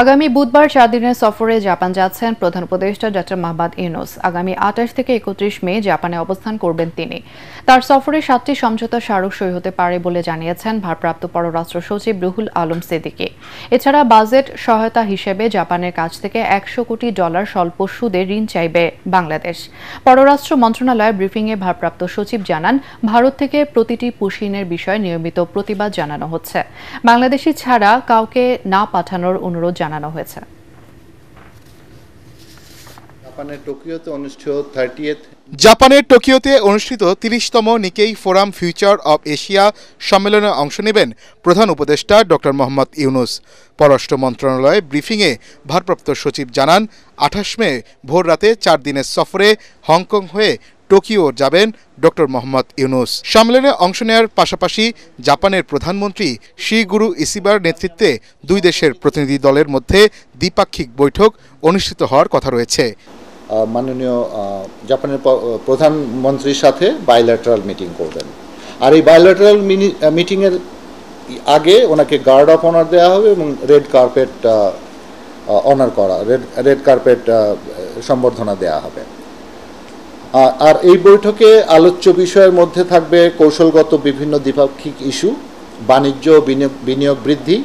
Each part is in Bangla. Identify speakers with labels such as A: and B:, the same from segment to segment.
A: আগামী বুধবার 4 দিনের সফরে জাপান যাচ্ছেন প্রধান উপদেষ্টা ডক্টর মোহাম্মদ ইউনূস। আগামী 28 থেকে 31 মে জাপানে অবস্থান করবেন তিনি। তার সফরে 7টি সমঝোতা স্মারক সই হতে পারে বলে জানিয়েছেন ভারপ্রাপ্ত পররাষ্ট্র সচিব রুহুল আলম সিদ্দিকী। এছাড়া বাজেট সহায়তা হিসেবে জাপানের কাছ থেকে $100 কোটি স্বল্প সুদে ঋণ চাইবে বাংলাদেশ। পররাষ্ট্র মন্ত্রণালয়ের ব্রিফিংয়ে ভারপ্রাপ্ত সচিব জানান, ভারত থেকে প্রতিটি পুশিনের বিষয়ে নিয়মিত প্রতিবাদ জানানো হচ্ছে। বাংলাদেশি ছাড়া কাউকে না পাঠানোর অনুরোধ জানানো হয়েছে।
B: জাপানের টোকিওতে অনুষ্ঠিত 30তম Nikkei forum future of Asia সম্মেলনে অংশ নেবেন প্রধান উপদেষ্টা ডক্টর মোহাম্মদ ইউনূস। পররাষ্ট্র মন্ত্রণালয়ে ব্রিফিংয়ে ভারপ্রাপ্ত সচিব জানান, 28 মে ভোররাতে 4 দিনের সফরে হংকং হয়ে টোকিও যাবেন ডক্টর মোহাম্মদ ইউনূস। সম্মেলনে অংশ নেওয়ার পাশাপাশি জাপানের প্রধানমন্ত্রী শিগুরু ইসিবার নেতৃত্বে দুই দেশের প্রতিনিধি দলের মধ্যে দ্বিপাক্ষিক বৈঠক অনুষ্ঠিত হওয়ার কথা রয়েছে।
C: মাননীয় জাপানের প্রধানমন্ত্রীর সাথে বাইল্যাটারাল মিটিং করবেন, আর এই বাইল্যাটারাল মিটিংয়ের আগে ওনাকে গার্ড অফ অনার দেওয়া হবে এবং রেড কার্পেট অনার করা, রেড কার্পেট সম্বর্ধনা দেওয়া হবে। আর এই বৈঠকে আলোচ্য বিষয়ের মধ্যে থাকবে কৌশলগত বিভিন্ন দ্বিপাক্ষিক ইস্যু, বাণিজ্য বিনিয়োগ বৃদ্ধি,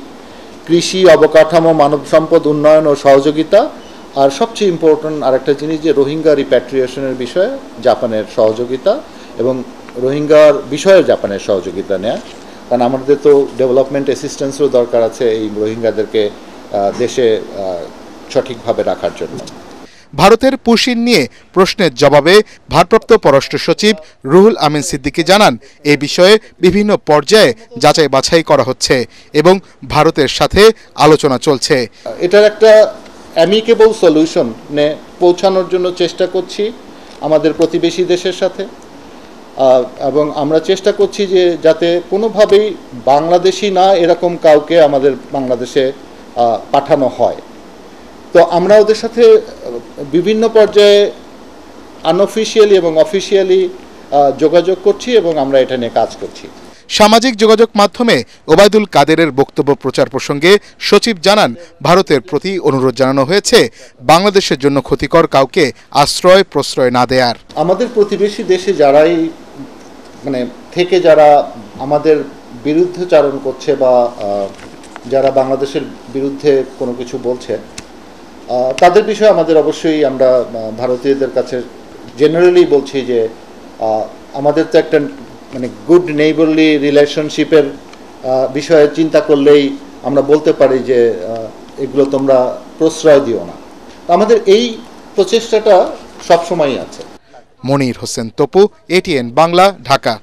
C: কৃষি, অবকাঠামো, মানব সম্পদ উন্নয়ন ও সহযোগিতা, আর সবচেয়ে ইম্পর্টেন্ট আরেকটা জিনিস যে রোহিঙ্গা রিপ্যাট্রিয়েশনের বিষয়ে জাপানের সহযোগিতা এবং রোহিঙ্গার বিষয়ে জাপানের সহযোগিতা নেয়া, কারণ আমাদের তো ডেভেলপমেন্ট অ্যাসিস্ট্যান্সও দরকার আছে এই রোহিঙ্গাদেরকে দেশে সঠিকভাবে রাখার জন্য।
B: ভারতের পুশিন নিয়ে প্রশ্নের জবাবে ভারপ্রাপ্ত পররাষ্ট্র সচিব রুহুল আমিন সিদ্দিকী জানান, এ বিষয়ে বিভিন্ন পর্যায়ে যাচাই বাছাই করা হচ্ছে এবং ভারতের সাথে আলোচনা চলছে।
C: এটার একটা অ্যামিকেবল সলিউশনে পৌঁছানোর জন্য চেষ্টা করছি আমাদের প্রতিবেশী দেশের সাথে, এবং আমরা চেষ্টা করছি যে যাতে কোনোভাবেই বাংলাদেশি না এরকম কাউকে আমাদের বাংলাদেশে পাঠানো হয়। তো আমরা ওদের সাথে বিভিন্ন পর্যায়ে আনঅফিশিয়ালি এবং অফিশিয়ালি যোগাযোগ করছি এবং আমরা এটা নিয়ে কাজ করছি।
B: সামাজিক যোগাযোগ মাধ্যমে ওবায়দুল কাদেরের বক্তব্য প্রচার প্রসঙ্গে সচিব জানান, ভারতের প্রতি অনুরোধ জানানো হয়েছে বাংলাদেশের জন্য ক্ষতিকর কাউকে আশ্রয় প্রশ্রয় না দেয়ার।
C: আমাদের প্রতিবেশী দেশে যারাই থেকে যারা আমাদের বিরুদ্ধাচারণ করছে বা যারা বাংলাদেশের বিরুদ্ধে কোনো কিছু বলছে, তাদের বিষয়ে আমাদের অবশ্যই আমরা ভারতীয়দের কাছে জেনারেলি বলছি যে আমাদের তো একটা গুড নেইবারলি রিলেশনশিপের বিষয়ে চিন্তা করলেই আমরা বলতে পারি যে এগুলো তোমরা প্রশ্রয় দিও না। আমাদের এই প্রচেষ্টাটা সবসময়ই আছে।
B: মনির হোসেন তপু, এটিএন বাংলা, ঢাকা।